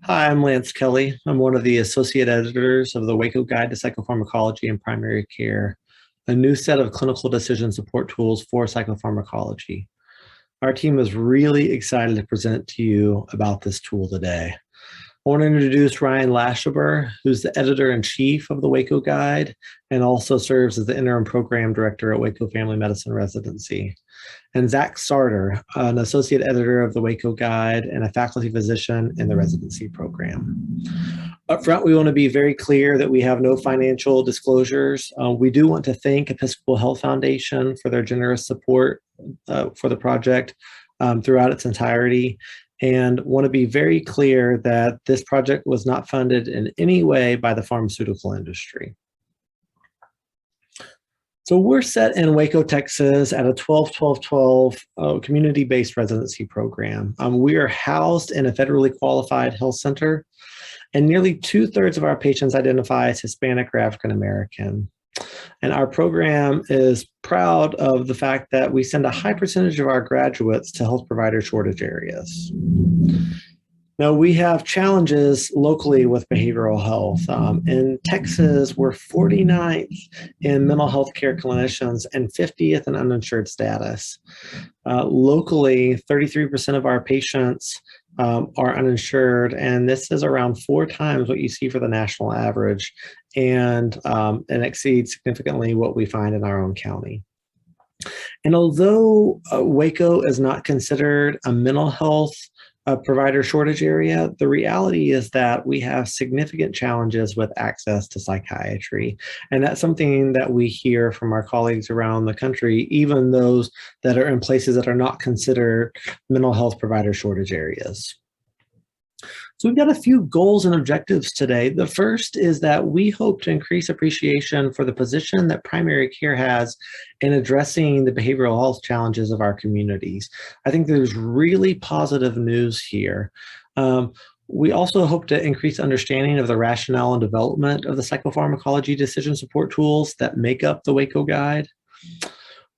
Hi, I'm Lance Kelly. I'm one of the associate editors of the Waco Guide to Psychopharmacology and Primary Care, a new set of clinical decision support tools for psychopharmacology. Our team is really excited to present to you about this tool today. I want to introduce Ryan Lashaber, who's the editor-in-chief of the Waco Guide and also serves as the interim program director at Waco Family Medicine Residency. And Zach Sarter, an associate editor of the Waco Guide and a faculty physician in the residency program. Up front, we want to be very clear that we have no financial disclosures. We do want to thank Episcopal Health Foundation for their generous support for the project throughout its entirety, and want to be very clear that this project was not funded in any way by the pharmaceutical industry. So we're set in Waco, Texas at a 12-12-12 community-based residency program. We are housed in a federally qualified health center, and nearly 2/3 of our patients identify as Hispanic or African American. And our program is proud of the fact that we send a high percentage of our graduates to health provider shortage areas. Now, we have challenges locally with behavioral health. In Texas, we're 49th in mental health care clinicians and 50th in uninsured status. Locally, 33% of our patients are uninsured, and this is around 4 times what you see for the national average, and exceeds significantly what we find in our own county. And although Waco is not considered a mental health provider shortage area, the reality is that we have significant challenges with access to psychiatry. And that's something that we hear from our colleagues around the country, even those that are in places that are not considered mental health provider shortage areas. So we've got a few goals and objectives today. The first is that we hope to increase appreciation for the position that primary care has in addressing the behavioral health challenges of our communities. I think there's really positive news here. We also hope to increase understanding of the rationale and development of the psychopharmacology decision support tools that make up the Waco Guide.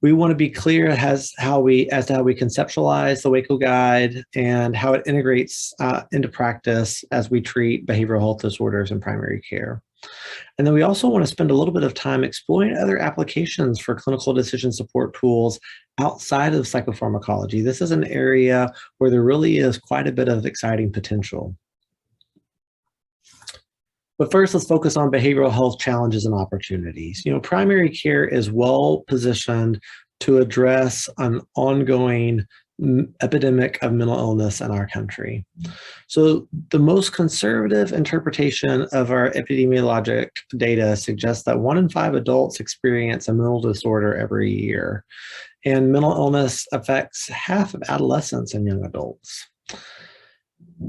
We want to be clear as to how we conceptualize the Waco Guide and how it integrates into practice as we treat behavioral health disorders in primary care. And then we also want to spend a little bit of time exploring other applications for clinical decision support tools outside of psychopharmacology. This is an area where there really is quite a bit of exciting potential. But first, let's focus on behavioral health challenges and opportunities. Primary care is well positioned to address an ongoing epidemic of mental illness in our country. So the most conservative interpretation of our epidemiologic data suggests that 1 in 5 adults experience a mental disorder every year, and mental illness affects half of adolescents and young adults.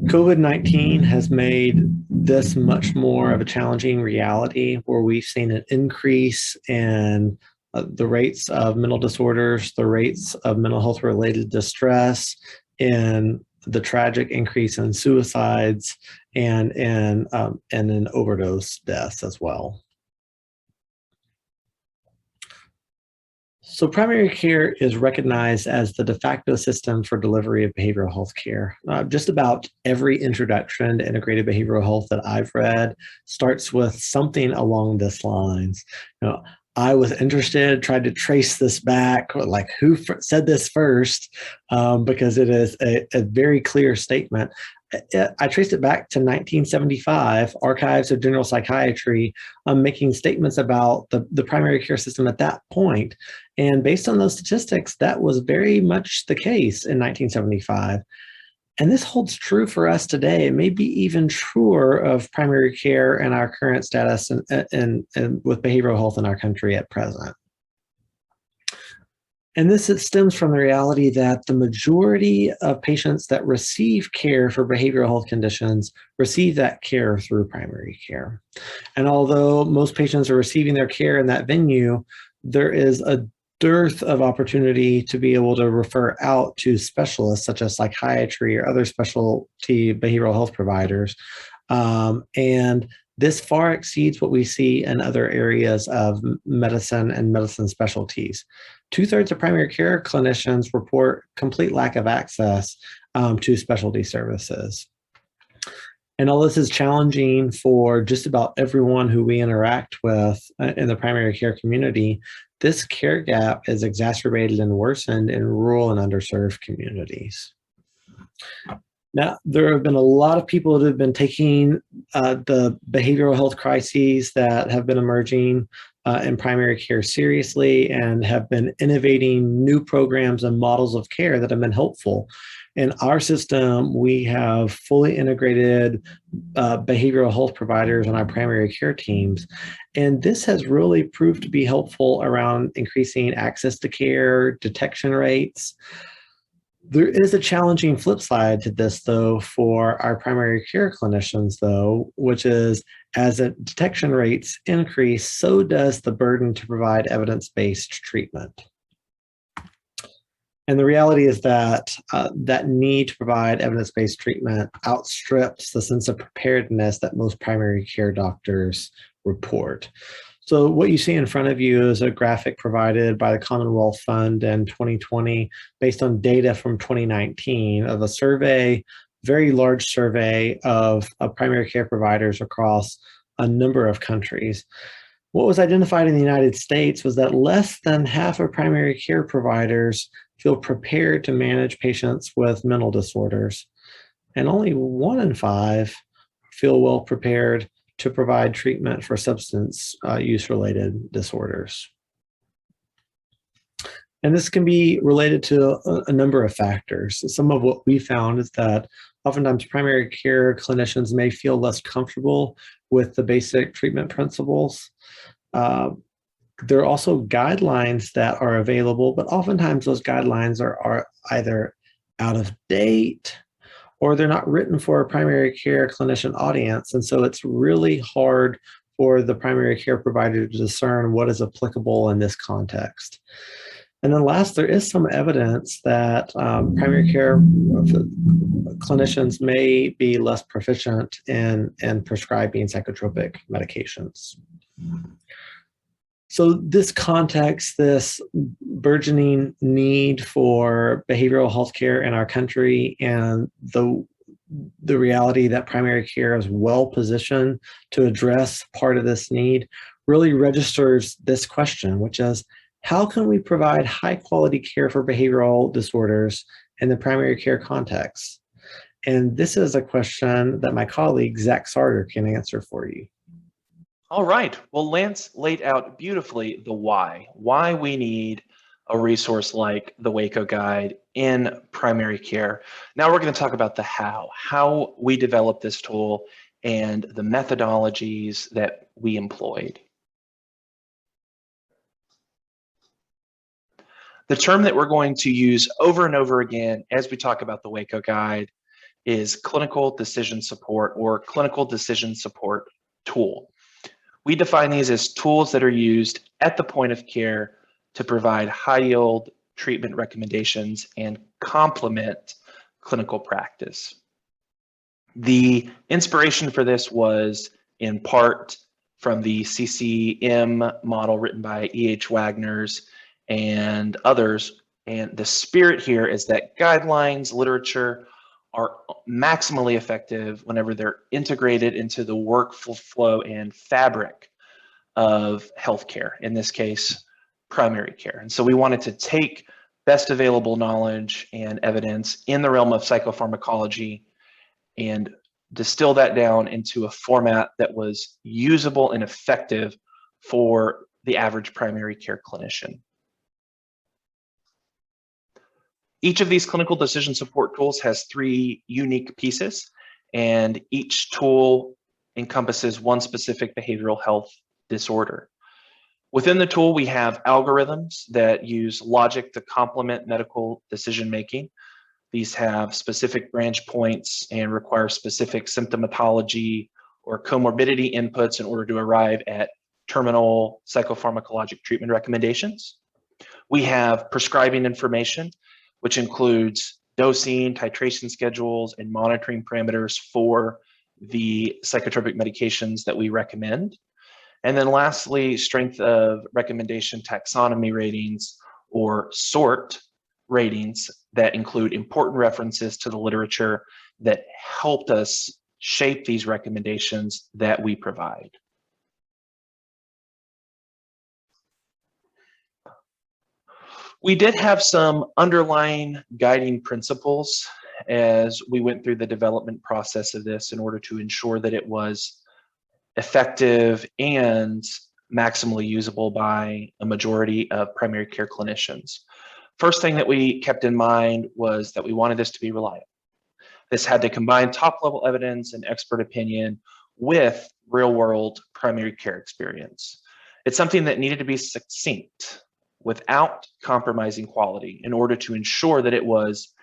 COVID-19 has made this much more of a challenging reality, where we've seen an increase in the rates of mental disorders, the rates of mental health related distress, and the tragic increase in suicides and in overdose deaths as well. So primary care is recognized as the de facto system for delivery of behavioral health care. Just about every introduction to integrated behavioral health that I've read starts with something along this lines. I was interested, tried to trace this back, like who said this first, because it is a very clear statement. I traced it back to 1975, Archives of General Psychiatry, making statements about the primary care system at that point. And based on those statistics, that was very much the case in 1975. And this holds true for us today. It may be even truer of primary care and our current status and with behavioral health in our country at present. And this stems from the reality that the majority of patients that receive care for behavioral health conditions receive that care through primary care. And although most patients are receiving their care in that venue, there is a dearth of opportunity to be able to refer out to specialists such as psychiatry or other specialty behavioral health providers. And this far exceeds what we see in other areas of medicine and medicine specialties. 2/3 of primary care clinicians report complete lack of access to specialty services. And all this is challenging for just about everyone who we interact with in the primary care community. This care gap is exacerbated and worsened in rural and underserved communities. Now, there have been a lot of people that have been taking the behavioral health crises that have been emerging in primary care seriously and have been innovating new programs and models of care that have been helpful. In our system, we have fully integrated behavioral health providers on our primary care teams. And this has really proved to be helpful around increasing access to care, detection rates. There is a challenging flip side to this, though, for our primary care clinicians, though, which is as the detection rates increase, so does the burden to provide evidence-based treatment. And the reality is that that need to provide evidence-based treatment outstrips the sense of preparedness that most primary care doctors report. So what you see in front of you is a graphic provided by the Commonwealth Fund in 2020 based on data from 2019 of a survey, very large survey of primary care providers across a number of countries. What was identified in the United States was that less than half of primary care providers feel prepared to manage patients with mental disorders, and only 1 in 5 feel well prepared to provide treatment for substance use-related disorders. And this can be related to a number of factors. Some of what we found is that oftentimes primary care clinicians may feel less comfortable with the basic treatment principles. There are also guidelines that are available, but oftentimes those guidelines are either out of date or they're not written for a primary care clinician audience. And so it's really hard for the primary care provider to discern what is applicable in this context. And then last, there is some evidence that primary care clinicians may be less proficient in prescribing psychotropic medications. So this context, this burgeoning need for behavioral health care in our country and the reality that primary care is well positioned to address part of this need really registers this question, which is, how can we provide high quality care for behavioral disorders in the primary care context? And this is a question that my colleague, Zach Sarter, can answer for you. All right. Well, Lance laid out beautifully the why we need a resource like the Waco Guide in primary care. Now we're going to talk about the how we developed this tool and the methodologies that we employed. The term that we're going to use over and over again as we talk about the Waco Guide is clinical decision support or clinical decision support tool. We define these as tools that are used at the point of care to provide high yield treatment recommendations and complement clinical practice. The inspiration for this was in part from the CCM model written by E.H. Wagner's and others. And the spirit here is that guidelines, literature are maximally effective whenever they're integrated into the workflow and fabric of healthcare, in this case, primary care. And so we wanted to take best available knowledge and evidence in the realm of psychopharmacology and distill that down into a format that was usable and effective for the average primary care clinician. Each of these clinical decision support tools has 3 unique pieces, and each tool encompasses one specific behavioral health disorder. Within the tool, we have algorithms that use logic to complement medical decision making. These have specific branch points and require specific symptomatology or comorbidity inputs in order to arrive at terminal psychopharmacologic treatment recommendations. We have prescribing information, which includes dosing, titration schedules, and monitoring parameters for the psychotropic medications that we recommend. And then lastly, strength of recommendation taxonomy ratings or SORT ratings that include important references to the literature that helped us shape these recommendations that we provide. We did have some underlying guiding principles as we went through the development process of this in order to ensure that it was effective and maximally usable by a majority of primary care clinicians. First thing that we kept in mind was that we wanted this to be reliable. This had to combine top-level evidence and expert opinion with real-world primary care experience. It's something that needed to be succinct without compromising quality in order to ensure that it was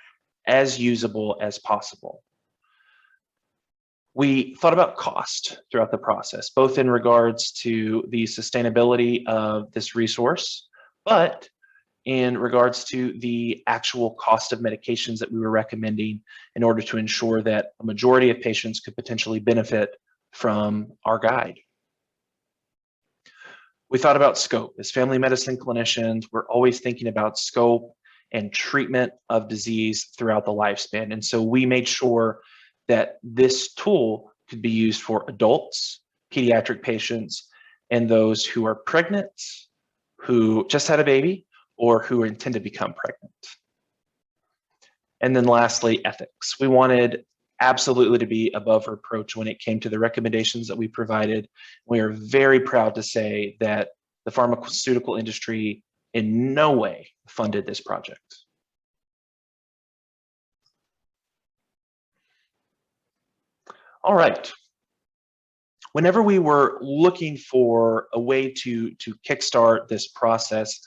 as usable as possible. We thought about cost throughout the process, both in regards to the sustainability of this resource, but in regards to the actual cost of medications that we were recommending in order to ensure that a majority of patients could potentially benefit from our guide. We thought about scope. As family medicine clinicians, we're always thinking about scope and treatment of disease throughout the lifespan. And so we made sure that this tool could be used for adults, pediatric patients, and those who are pregnant, who just had a baby, or who intend to become pregnant. And then lastly, ethics. We wanted absolutely to be above reproach when it came to the recommendations that we provided. We are very proud to say that the pharmaceutical industry in no way funded this project. All right. Whenever we were looking for a way to kickstart this process,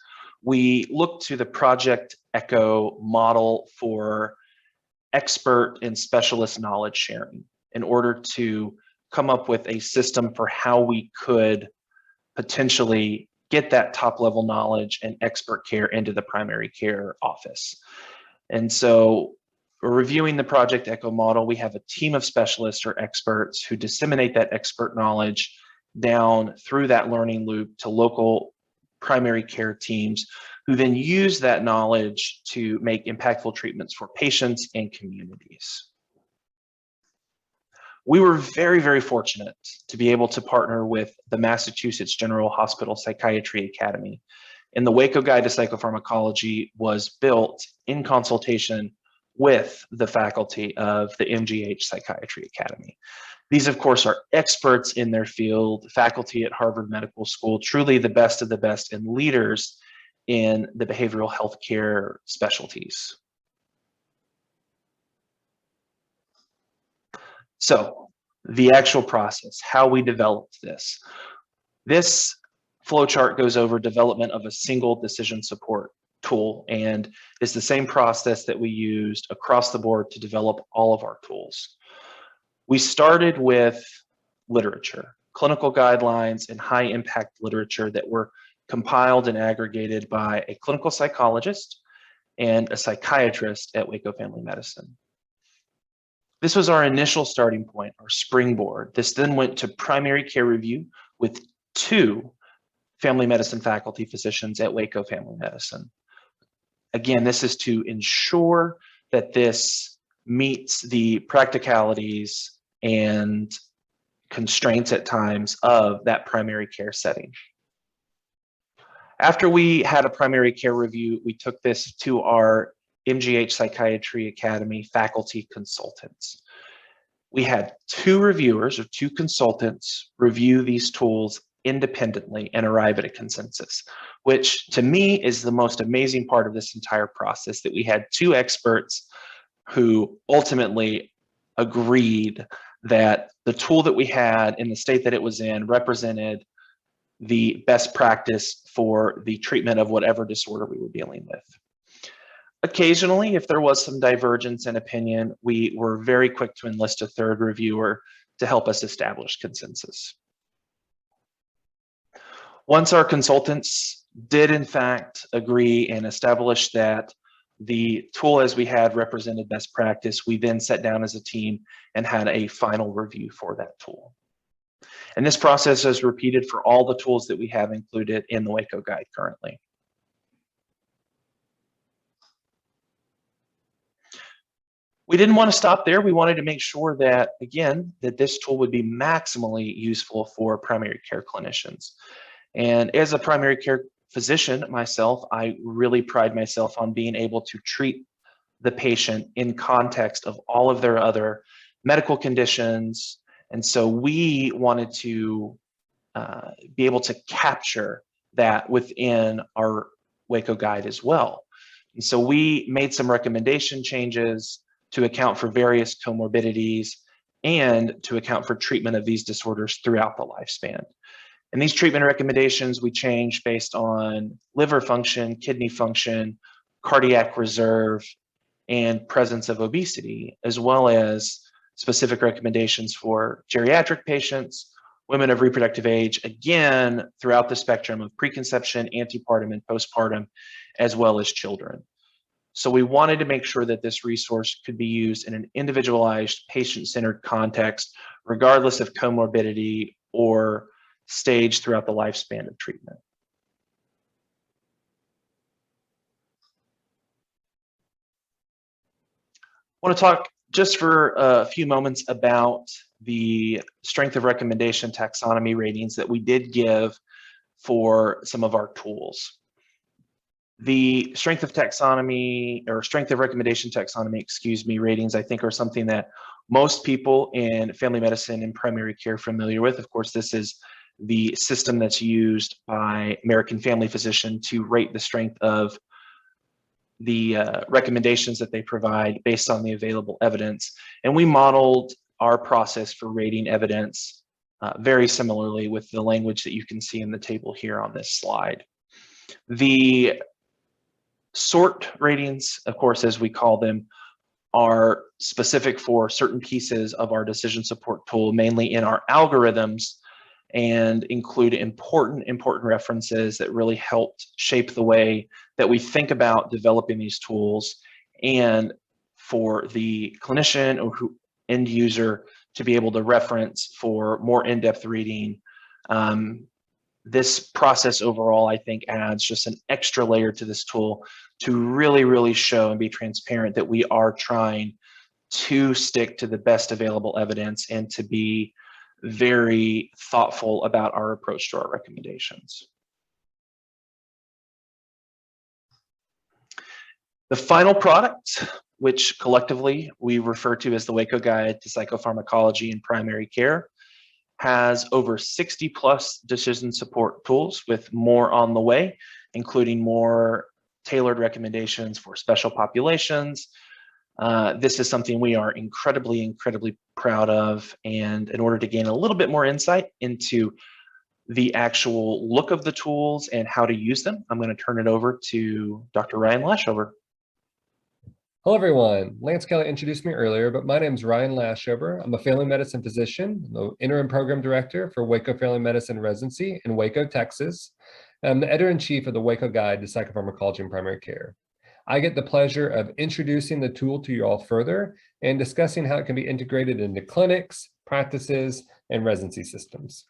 we looked to the Project Echo model for expert and specialist knowledge sharing in order to come up with a system for how we could potentially get that top level knowledge and expert care into the primary care office. And so we're reviewing the Project Echo model. We have a team of specialists or experts who disseminate that expert knowledge down through that learning loop to local primary care teams who then use that knowledge to make impactful treatments for patients and communities. We were very, very fortunate to be able to partner with the Massachusetts General Hospital Psychiatry Academy. And the Waco Guide to Psychopharmacology was built in consultation with the faculty of the MGH Psychiatry Academy. These, of course, are experts in their field, faculty at Harvard Medical School, truly the best of the best and leaders in the behavioral health care specialties. So the actual process, how we developed this. This flowchart goes over development of a single decision support tool and is the same process that we used across the board to develop all of our tools. We started with literature, clinical guidelines, and high impact literature that were compiled and aggregated by a clinical psychologist and a psychiatrist at Waco Family Medicine. This was our initial starting point, our springboard. This then went to primary care review with 2 family medicine faculty physicians at Waco Family Medicine. Again, this is to ensure that this meets the practicalities and constraints at times of that primary care setting. After we had a primary care review, we took this to our MGH Psychiatry Academy faculty consultants. We had 2 reviewers or 2 consultants review these tools independently and arrive at a consensus, which to me is the most amazing part of this entire process, that we had 2 experts who ultimately agreed that the tool that we had in the state that it was in represented the best practice for the treatment of whatever disorder we were dealing with. Occasionally, if there was some divergence in opinion, we were very quick to enlist a 3rd reviewer to help us establish consensus. Once our consultants did in fact agree and establish that the tool as we had represented best practice, we then sat down as a team and had a final review for that tool. And this process is repeated for all the tools that we have included in the Waco Guide currently. We didn't want to stop there. We wanted to make sure that, again, that this tool would be maximally useful for primary care clinicians. And as a primary care physician myself, I really pride myself on being able to treat the patient in context of all of their other medical conditions. And so we wanted to be able to capture that within our Waco guide as well. And so we made some recommendation changes to account for various comorbidities and to account for treatment of these disorders throughout the lifespan. And these treatment recommendations we changed based on liver function, kidney function, cardiac reserve, and presence of obesity, as well as specific recommendations for geriatric patients, women of reproductive age, again, throughout the spectrum of preconception, antepartum, and postpartum, as well as children. So we wanted to make sure that this resource could be used in an individualized, patient-centered context, regardless of comorbidity or stage throughout the lifespan of treatment. I want to talk just for a few moments about the strength of recommendation taxonomy ratings that we did give for some of our tools. The strength of taxonomy, or strength of recommendation taxonomy, ratings, I think are something that most people in family medicine and primary care are familiar with. Of course, this is the system that's used by American Family Physician to rate the strength of the recommendations that they provide based on the available evidence. And we modeled our process for rating evidence very similarly with the language that you can see in the table here on this slide. The sort ratings, of course, as we call them, are specific for certain pieces of our decision support tool, mainly in our algorithms, and include important references that really helped shape the way that we think about developing these tools, and for the clinician or end user to be able to reference for more in-depth reading. This process overall, I think, adds just an extra layer to this tool to really show and be transparent that we are trying to stick to the best available evidence and to be very thoughtful about our approach to our recommendations. The final product, which collectively we refer to as the Waco Guide to Psychopharmacology in Primary Care, has over 60 plus decision support tools, with more on the way, including more tailored recommendations for special populations. This is something we are incredibly proud of, and in order to gain a little bit more insight into the actual look of the tools and how to use them, I'm going to turn it over to Dr. Ryan Lashover. Hello, everyone. Lance Kelly introduced me earlier, but my name is Ryan Lashover. I'm a family medicine physician, the interim program director for Waco Family Medicine Residency in Waco, Texas. I'm the editor-in-chief of the Waco Guide to Psychopharmacology in Primary Care. I get the pleasure of introducing the tool to you all further and discussing how it can be integrated into clinics, practices, and residency systems.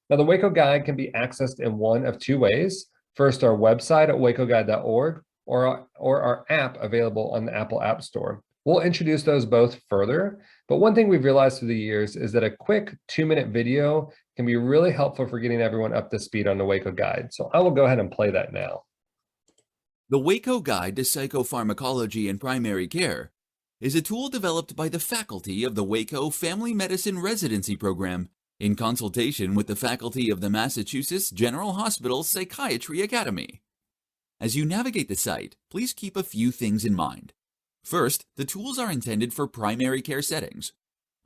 Now, the Waco Guide can be accessed in one of two ways. First, our website at wacoguide.org, or our app available on the Apple App Store. We'll introduce those both further, but one thing we've realized through the years is that a quick 2-minute video can be really helpful for getting everyone up to speed on the Waco Guide. So I will go ahead and play that now. The Waco Guide to Psychopharmacology in Primary Care is a tool developed by the faculty of the Waco Family Medicine Residency Program in consultation with the faculty of the Massachusetts General Hospital Psychiatry Academy. As you navigate the site, please keep a few things in mind. First, the tools are intended for primary care settings,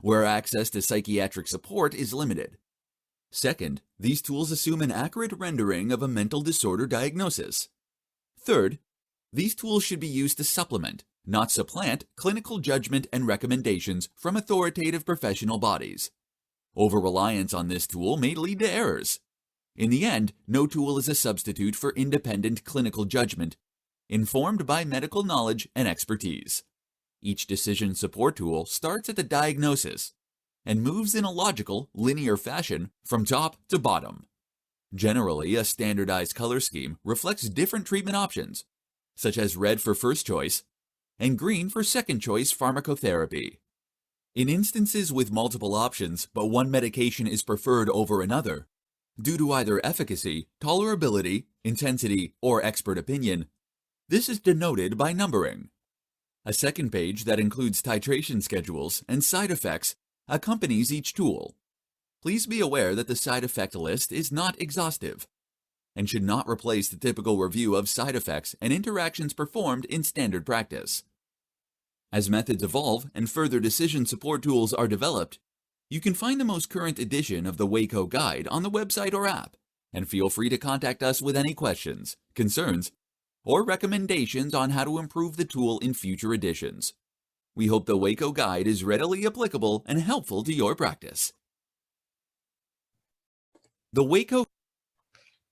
where access to psychiatric support is limited. Second, these tools assume an accurate rendering of a mental disorder diagnosis. Third, these tools should be used to supplement, not supplant, clinical judgment and recommendations from authoritative professional bodies. Over-reliance on this tool may lead to errors. In the end, no tool is a substitute for independent clinical judgment, informed by medical knowledge and expertise. Each decision support tool starts at the diagnosis and moves in a logical, linear fashion from top to bottom. Generally, a standardized color scheme reflects different treatment options, such as red for first choice and green for second choice pharmacotherapy. In instances with multiple options, but one medication is preferred over another, due to either efficacy, tolerability, intensity, or expert opinion, this is denoted by numbering. A second page that includes titration schedules and side effects accompanies each tool. Please be aware that the side effect list is not exhaustive and should not replace the typical review of side effects and interactions performed in standard practice. As methods evolve and further decision support tools are developed, you can find the most current edition of the Waco Guide on the website or app, and feel free to contact us with any questions, concerns, or recommendations on how to improve the tool in future editions. We hope the Waco Guide is readily applicable and helpful to your practice. The Waco.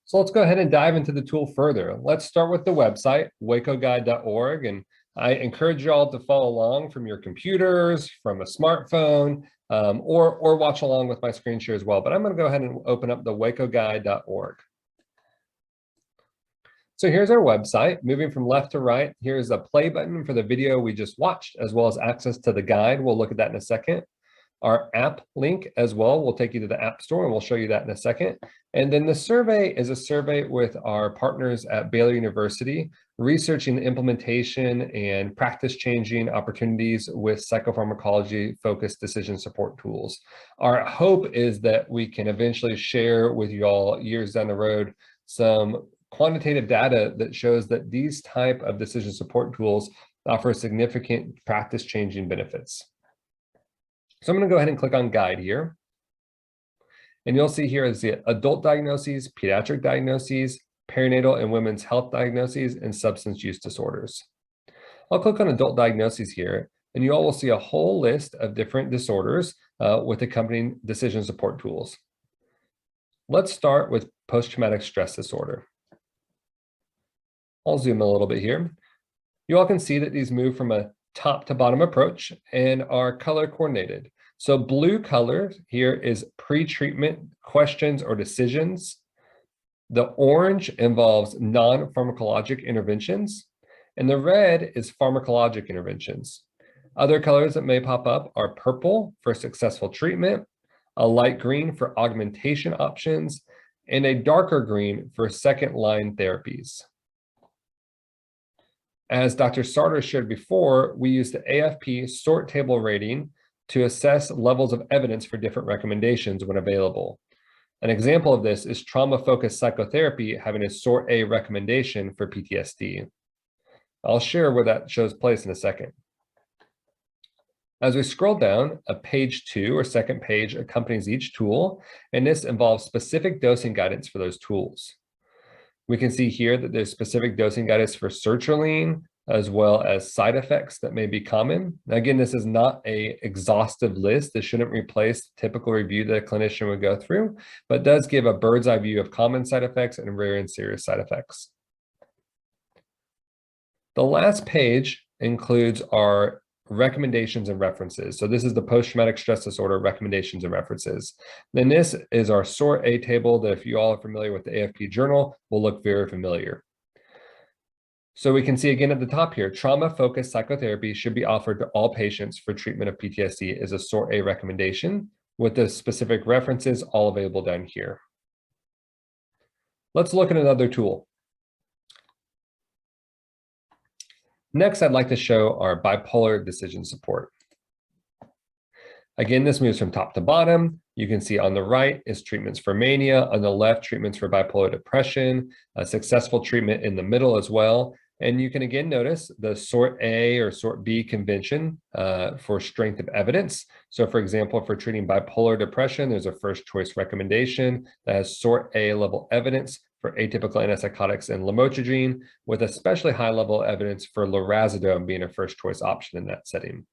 So let's go ahead and dive into the tool further. Let's start with the website, wacoguide.org, and I encourage you all to follow along from your computers, from a smartphone, or watch along with my screen share as well. But I'm going to go ahead and open up the wacoguide.org. So here's our website. Moving from left to right, here's a play button for the video we just watched, as well as access to the guide. We'll look at that in a second. Our app link as well will take you to the App Store, and we'll show you that in a second. And then the survey is a survey with our partners at Baylor University, researching the implementation and practice-changing opportunities with psychopharmacology-focused decision support tools. Our hope is that we can eventually share with you all years down the road some quantitative data that shows that these type of decision support tools offer significant practice-changing benefits. So I'm going to go ahead and click on Guide here. And you'll see here is the adult diagnoses, pediatric diagnoses, perinatal and women's health diagnoses, and substance use disorders. I'll click on adult diagnoses here, and you all will see a whole list of different disorders with accompanying decision support tools. Let's start with post-traumatic stress disorder. I'll zoom a little bit here. You all can see that these move from a top to bottom approach and are color coordinated. So blue color here is pre-treatment questions or decisions. The orange involves non-pharmacologic interventions, and the red is pharmacologic interventions. Other colors that may pop up are purple for successful treatment, a light green for augmentation options, and a darker green for second-line therapies. As Dr. Sartor shared before, we use the AFP sort table rating to assess levels of evidence for different recommendations when available. An example of this is trauma-focused psychotherapy having a sort A recommendation for PTSD. I'll share where that shows place in a second. As we scroll down, a page 2 or second page accompanies each tool, and this involves specific dosing guidance for those tools. We can see here that there's specific dosing guidance for sertraline, as well as side effects that may be common. Now, again, this is not an exhaustive list. This shouldn't replace the typical review that a clinician would go through, but does give a bird's eye view of common side effects and rare and serious side effects. The last page includes our recommendations and references. So this is the post-traumatic stress disorder recommendations and references. Then this is our sort A table that, if you all are familiar with the AFP journal, will look very familiar. So we can see again at the top here, trauma-focused psychotherapy should be offered to all patients for treatment of PTSD is a sort A recommendation, with the specific references all available down here. Let's look at another tool. Next, I'd like to show our bipolar decision support. Again, this moves from top to bottom. You can see on the right is treatments for mania, on the left, treatments for bipolar depression, a successful treatment in the middle as well. And you can again notice the sort A or sort B convention for strength of evidence. So for example, for treating bipolar depression, there's a first choice recommendation that has sort A level evidence for atypical antipsychotics and lamotrigine, with especially high level evidence for lorazepam being a first choice option in that setting.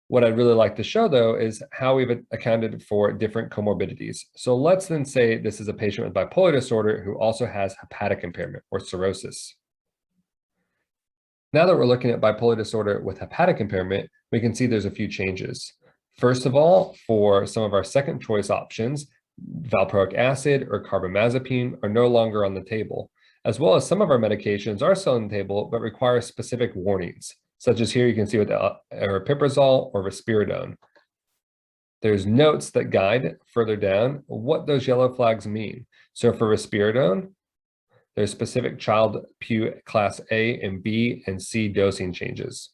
What I'd really like to show, though, is how we've accounted for different comorbidities. So let's then say this is a patient with bipolar disorder who also has hepatic impairment or cirrhosis. Now that we're looking at bipolar disorder with hepatic impairment, we can see there's a few changes. First of all, for some of our second choice options, valproic acid or carbamazepine are no longer on the table. as well as some of our medications are still on the table, but require specific warnings, such as here you can see with aripiprazole or risperidone. There's notes that guide further down what those yellow flags mean. So for risperidone, there's specific child PU class A and B and C dosing changes.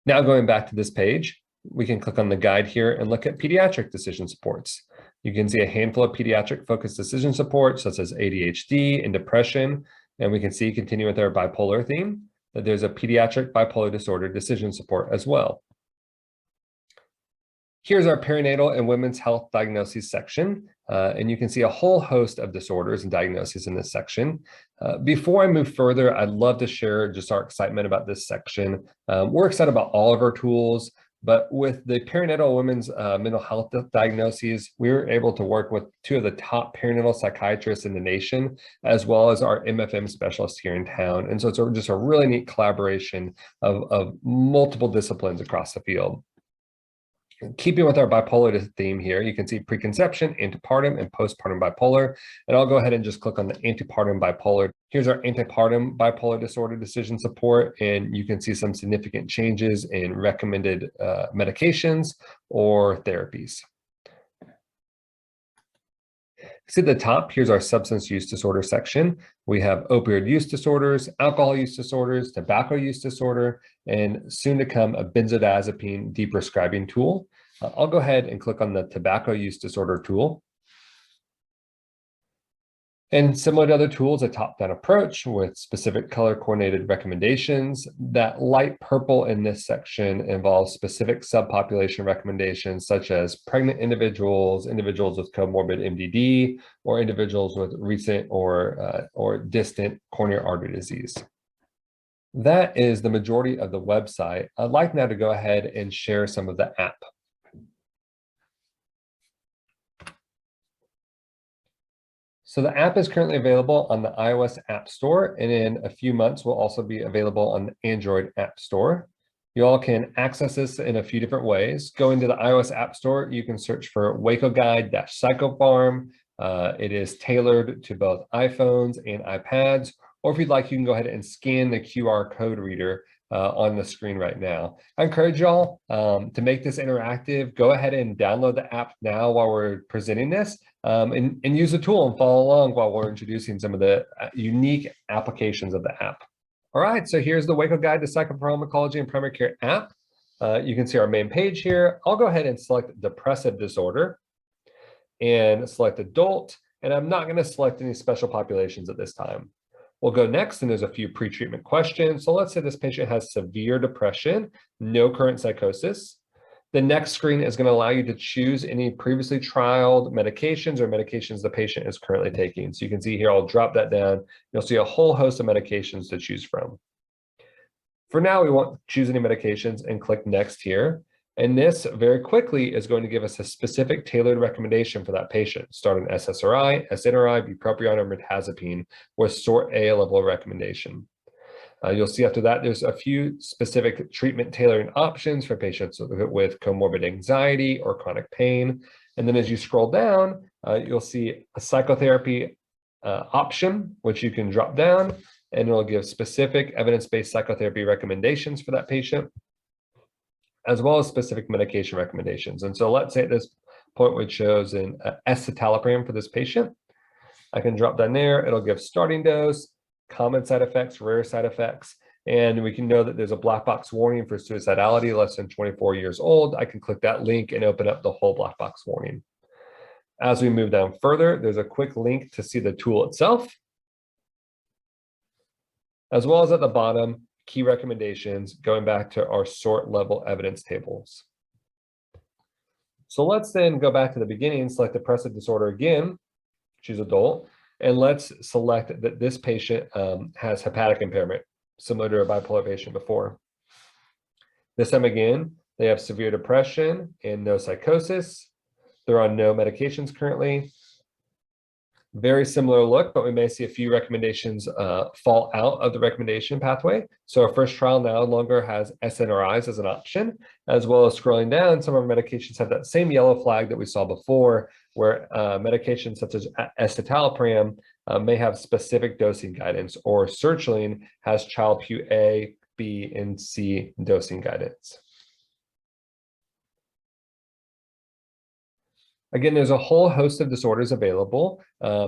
Now going back to this page, we can click on the guide here and look at pediatric decision supports. You can see a handful of pediatric focused decision supports such as ADHD and depression. And we can see, continue with our bipolar theme, that there's a pediatric bipolar disorder decision support as well. Here's our perinatal and women's health diagnoses section. And you can see a whole host of disorders and diagnoses in this section. Before I move further, I'd love to share just our excitement about this section. We're excited about all of our tools, but with the perinatal women's mental health diagnoses, we were able to work with two of the top perinatal psychiatrists in the nation, as well as our MFM specialists here in town. And so it's just a really neat collaboration of multiple disciplines across the field. Keeping with our bipolar theme here, you can see preconception, antepartum, and postpartum bipolar. And I'll go ahead and just click on the antepartum bipolar. Here's our antepartum bipolar disorder decision support, and you can see some significant changes in recommended medications or therapies. See at the top, here's our substance use disorder section. We have opioid use disorders, alcohol use disorders, tobacco use disorder, and soon to come a benzodiazepine deprescribing tool. I'll go ahead and click on the tobacco use disorder tool. And similar to other tools, a top-down approach with specific color-coordinated recommendations. That light purple in this section involves specific subpopulation recommendations, such as pregnant individuals, individuals with comorbid MDD, or individuals with recent or distant coronary artery disease. That is the majority of the website. I'd like now to go ahead and share some of the app. So the app is currently available on the iOS App Store, and in a few months will also be available on the Android App Store. You all can access this in a few different ways. Going to the iOS App Store, you can search for Waco Guide-Psychopharm. It is tailored to both iPhones and iPads, or if you'd like, you can go ahead and scan the QR code reader on the screen right now. I encourage y'all to make this interactive. Go ahead and download the app now while we're presenting this, and use the tool and follow along while we're introducing some of the unique applications of the app. All right, so here's the Waco Guide to Psychopharmacology and Primary Care app. You can see our main page here. I'll go ahead and select depressive disorder and select adult, and I'm not going to select any special populations at this time. We'll go next, and there's a few pre-treatment questions. So let's say this patient has severe depression, no current psychosis. The next screen is going to allow you to choose any previously trialed medications or medications the patient is currently taking. So you can see here, I'll drop that down. You'll see a whole host of medications to choose from. For now, we won't choose any medications and click next here. And this very quickly is going to give us a specific tailored recommendation for that patient, starting SSRI, SNRI, bupropion, or mirtazapine with sort A level of recommendation. You'll see after that, there's a few specific treatment tailoring options for patients with comorbid anxiety or chronic pain. And then as you scroll down, you'll see a psychotherapy option, which you can drop down, and it'll give specific evidence-based psychotherapy recommendations for that patient, as well as specific medication recommendations. And so let's say at this point we chose an escitalopram for this patient. I can drop down there. It'll give starting dose, common side effects, rare side effects, and we can know that there's a black box warning for suicidality less than 24 years old. I can click that link and open up the whole black box warning. As we move down further, there's a quick link to see the tool itself, as well as at the bottom, key recommendations going back to our sort level evidence tables. So let's then go back to the beginning, select depressive disorder again, choose adult, and let's select that this patient has hepatic impairment, similar to a bipolar patient before. This time again, they have severe depression and no psychosis. They're on no medications currently. Very similar look, but we may see a few recommendations fall out of the recommendation pathway. So our first trial now no longer has SNRIs as an option, as well as scrolling down, some of our medications have that same yellow flag that we saw before, where medications such as escitalopram may have specific dosing guidance, or sertraline has Child-Pugh A, B, and C dosing guidance. Again, there's a whole host of disorders available.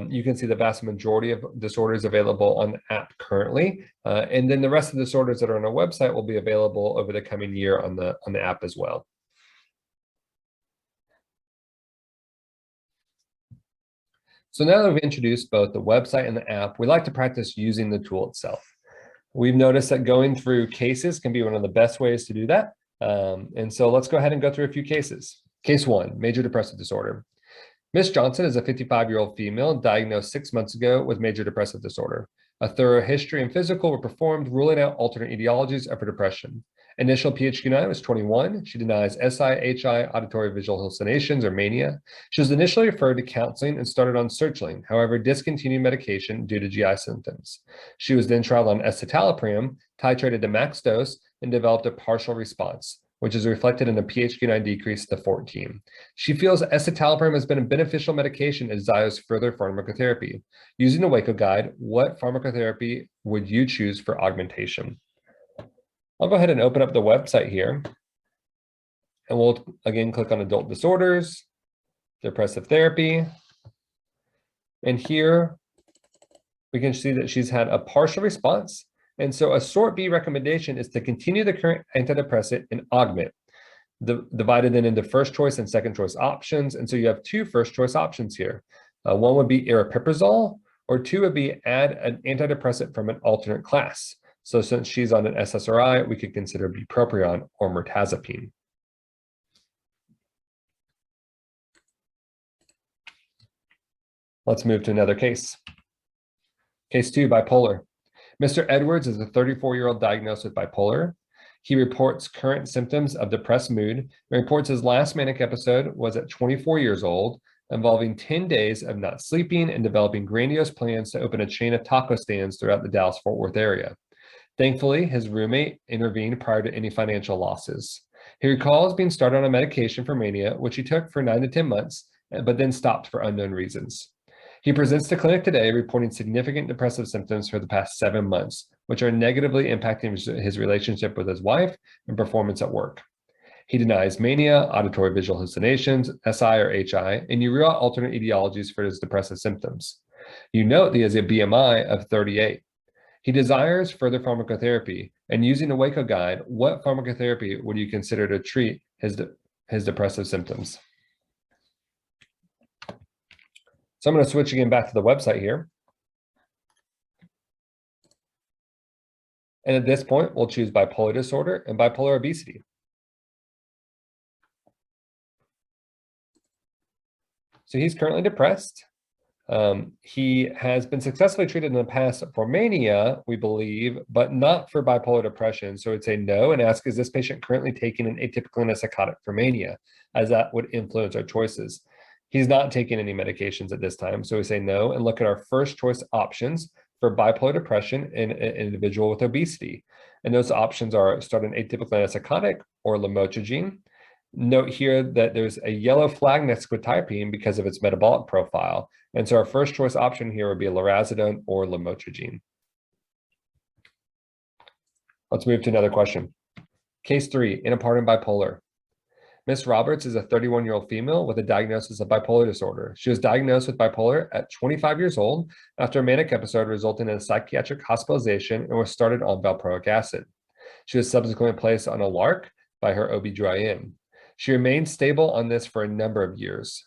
You can see the vast majority of disorders available on the app currently, and then the rest of the disorders that are on our website will be available over the coming year on the app as well. So now that we've introduced both the website and the app, we like to practice using the tool itself. We've noticed that going through cases can be one of the best ways to do that. And so let's go ahead and go through a few cases. Case 1, major depressive disorder. Miss Johnson is a 55-year-old female diagnosed 6 months ago with major depressive disorder. A thorough history and physical were performed, ruling out alternate etiologies of her depression. Initial PHQ-9 was 21. She denies SI, auditory visual hallucinations, or mania. She was initially referred to counseling and started on sertraline, however, discontinued medication due to GI symptoms. She was then trialed on escitalopram, titrated to max dose, and developed a partial response, which is reflected in a PHQ-9 decrease to 14. She feels escitalopram has been a beneficial medication as Zio's further pharmacotherapy. Using the Waco guide, what pharmacotherapy would you choose for augmentation? I'll go ahead and open up the website here, and we'll again click on adult disorders, depressive therapy, and here we can see that she's had a partial response. And so a sort B recommendation is to continue the current antidepressant and augment, divided then into first choice and second choice options. And so you have 2 first choice options here. One would be aripiprazole, or 2 would be add an antidepressant from an alternate class. So since she's on an SSRI, we could consider bupropion or mirtazapine. Let's move to another case. Case 2, bipolar. Mr. Edwards is a 34-year-old diagnosed with bipolar. He reports current symptoms of depressed mood and reports his last manic episode was at 24 years old, involving 10 days of not sleeping and developing grandiose plans to open a chain of taco stands throughout the Dallas-Fort Worth area. Thankfully, his roommate intervened prior to any financial losses. He recalls being started on a medication for mania, which he took for 9 to 10 months, but then stopped for unknown reasons. He presents to clinic today reporting significant depressive symptoms for the past 7 months, which are negatively impacting his relationship with his wife and performance at work. He denies mania, auditory visual hallucinations, SI or HI, and you rule out alternate etiologies for his depressive symptoms. You note he has a BMI of 38. He desires further pharmacotherapy, and using the Waco guide, what pharmacotherapy would you consider to treat his depressive symptoms? So I'm going to switch again back to the website here. And at this point, we'll choose bipolar disorder and bipolar obesity. So he's currently depressed. He has been successfully treated in the past for mania, we believe, but not for bipolar depression. So we'd say no and ask, is this patient currently taking an atypical antipsychotic for mania, as that would influence our choices. He's not taking any medications at this time. So we say no and look at our first choice options for bipolar depression in an individual with obesity. And those options are start an atypical antipsychotic or lamotrigine. Note here that there's a yellow flag next to quetiapine because of its metabolic profile. And so our first choice option here would be lorazepam or lamotrigine. Let's move to another question. Case 3, intrapartum bipolar. Miss Roberts is a 31-year-old female with a diagnosis of bipolar disorder. She was diagnosed with bipolar at 25 years old after a manic episode resulting in a psychiatric hospitalization and was started on valproic acid. She was subsequently placed on a LARC by her OB/GYN. She remained stable on this for a number of years.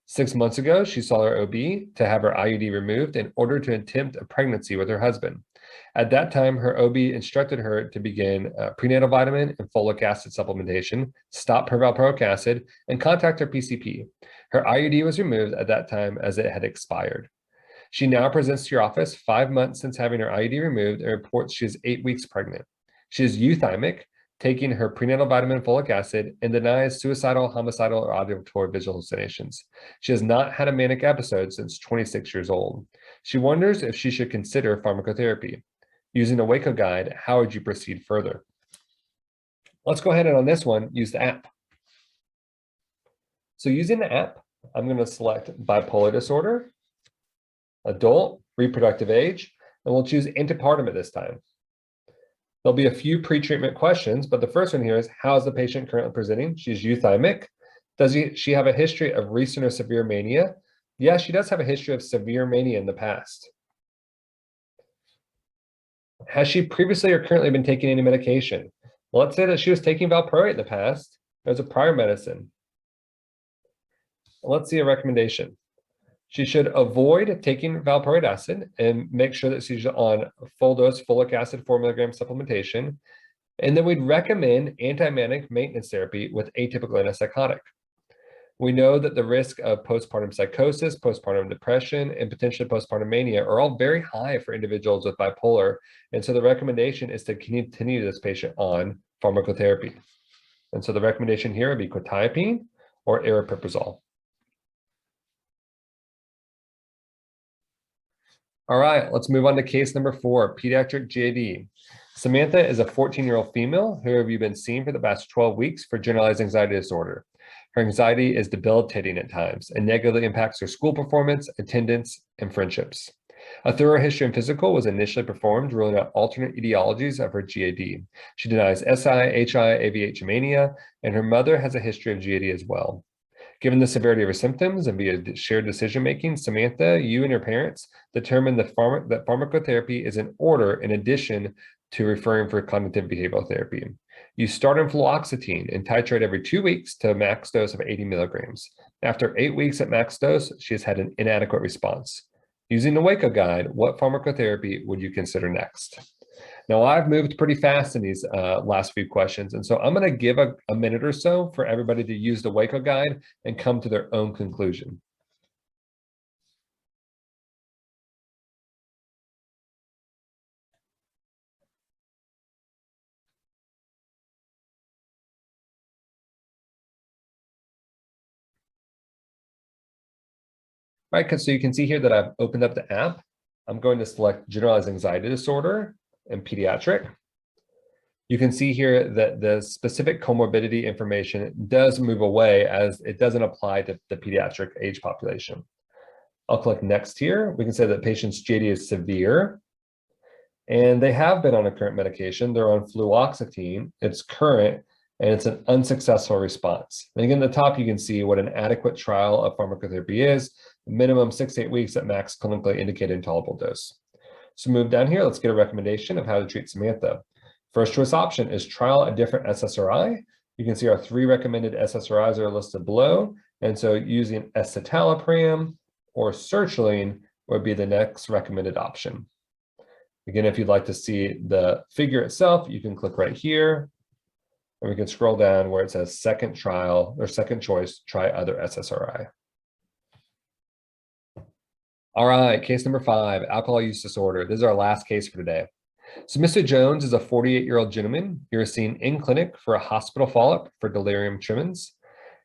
6 months ago, she saw her OB to have her IUD removed in order to attempt a pregnancy with her husband. At that time, her OB instructed her to begin prenatal vitamin and folic acid supplementation, stop her valproic acid, and contact her PCP. Her IUD was removed at that time as it had expired. She now presents to your office 5 months since having her IUD removed and reports she is 8 weeks pregnant. She is euthymic, taking her prenatal vitamin and folic acid, and denies suicidal, homicidal, or auditory visual hallucinations. She has not had a manic episode since 26 years old. She wonders if she should consider pharmacotherapy. Using the Waco guide, how would you proceed further? Let's go ahead and on this one, use the app. So using the app, I'm going to select bipolar disorder, adult, reproductive age, and we'll choose antepartum at this time. There'll be a few pre-treatment questions, but the first one here is, how is the patient currently presenting? She's euthymic. Does she have a history of recent or severe mania? Yeah, she does have a history of severe mania in the past. Has she previously or currently been taking any medication? Well, let's say that she was taking valproate in the past. There's a prior medicine. Let's see a recommendation. She should avoid taking valproate acid and make sure that she's on full dose folic acid 4 milligram supplementation. And then we'd recommend anti-manic maintenance therapy with atypical antipsychotic. We know that the risk of postpartum psychosis, postpartum depression, and potentially postpartum mania are all very high for individuals with bipolar. And so the recommendation is to continue this patient on pharmacotherapy. And so the recommendation here would be quetiapine or aripiprazole. All right, let's move on to case number 4, pediatric GAD. Samantha is a 14-year-old female who have you been seeing for the past 12 weeks for generalized anxiety disorder. Her anxiety is debilitating at times and negatively impacts her school performance, attendance, and friendships. A thorough history and physical was initially performed, ruling out alternate etiologies of her GAD. She denies SI, HI, AVH mania, and her mother has a history of GAD as well. Given the severity of her symptoms and via shared decision-making, Samantha, you and your parents determined that pharmacotherapy is in order in addition to referring for cognitive behavioral therapy. You start on fluoxetine and titrate every 2 weeks to a max dose of 80 milligrams. After 8 weeks at max dose, she has had an inadequate response. Using the Waco guide, what pharmacotherapy would you consider next? Now, I've moved pretty fast in these last few questions, and so I'm going to give a minute or so for everybody to use the Waco guide and come to their own conclusion. Right, so you can see here that I've opened up the app. I'm going to select generalized anxiety disorder and pediatric. You can see here that the specific comorbidity information does move away as it doesn't apply to the pediatric age population. I'll click next here. We can say that patient's GAD is severe and they have been on a current medication. They're on fluoxetine, it's current, and it's an unsuccessful response. And again, at the top, you can see what an adequate trial of pharmacotherapy is, minimum 6 to 8 weeks at max clinically indicated and tolerable dose. So move down here, let's get a recommendation of how to treat Samantha. First choice option is trial a different SSRI. You can see our 3 recommended SSRIs are listed below. And so using escitalopram or sertraline would be the next recommended option. Again, if you'd like to see the figure itself, you can click right here. And we can scroll down where it says second trial or second choice, try other SSRI. All right, case number 5, alcohol use disorder. This is our last case for today. So Mr. Jones is a 48-year-old gentleman. You're seen in clinic for a hospital follow-up for delirium tremens.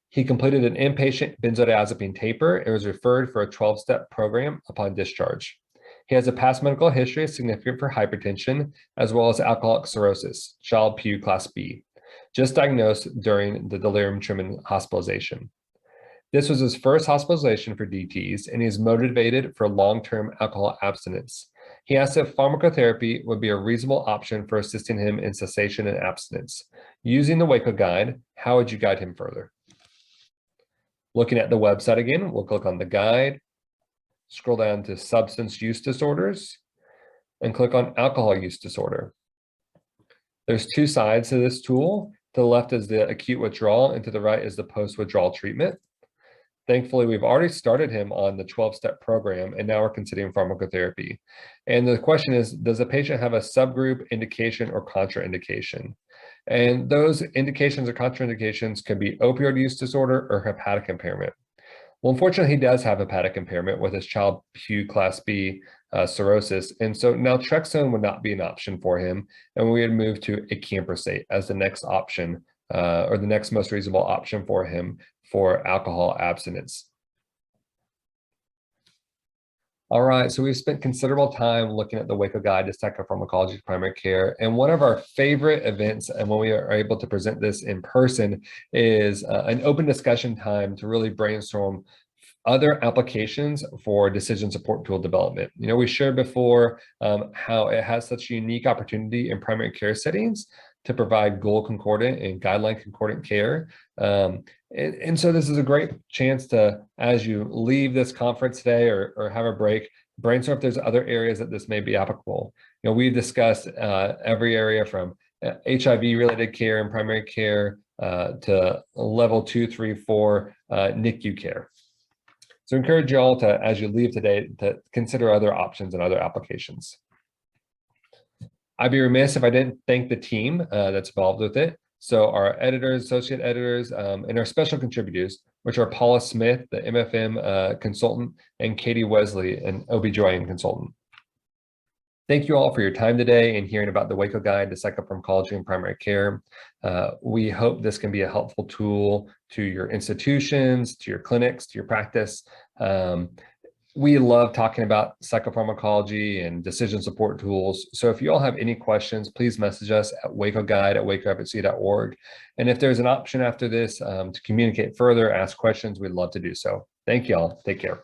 He completed an inpatient benzodiazepine taper and was referred for a 12-step program upon discharge. He has a past medical history significant for hypertension, as well as alcoholic cirrhosis, Child-Pugh class B, just diagnosed during the delirium tremens hospitalization. This was his first hospitalization for DTs, and he is motivated for long-term alcohol abstinence. He asked if pharmacotherapy would be a reasonable option for assisting him in cessation and abstinence. Using the Waco guide, how would you guide him further? Looking at the website again, we'll click on the guide, scroll down to substance use disorders, and click on alcohol use disorder. There's 2 sides to this tool. To the left is the acute withdrawal, and to the right is the post-withdrawal treatment. Thankfully, we've already started him on the 12-step program, and now we're considering pharmacotherapy. And the question is, does the patient have a subgroup indication or contraindication? And those indications or contraindications can be opioid use disorder or hepatic impairment. Well, unfortunately, he does have hepatic impairment with his Child-Pugh class B cirrhosis. And so naltrexone would not be an option for him. And we would move to acamprosate as the next option or the next most reasonable option for him for alcohol abstinence. All right, so we've spent considerable time looking at the Waco Guide to Psychopharmacology Primary Care. And one of our favorite events, and when we are able to present this in person, is an open discussion time to really brainstorm other applications for decision support tool development. We shared before how it has such a unique opportunity in primary care settings to provide goal concordant and guideline concordant care. And so this is a great chance to, as you leave this conference today or have a break, brainstorm if there's other areas that this may be applicable. We've discussed every area from HIV-related care and primary care to level 2, 3, 4 NICU care. So I encourage you all to, as you leave today, to consider other options and other applications. I'd be remiss if I didn't thank the team that's involved with it. So our editors, associate editors, and our special contributors, which are Paula Smith, the MFM consultant, and Katie Wesley, an OB/GYN consultant. Thank you all for your time today and hearing about the Waco Guide to Psychopharmacology in Primary Care. We hope this can be a helpful tool to your institutions, to your clinics, to your practice. We love talking about psychopharmacology and decision support tools. So if you all have any questions, please message us at wacoguide@wacofc.org. And if there's an option after this to communicate further, ask questions, we'd love to do so. Thank you all. Take care.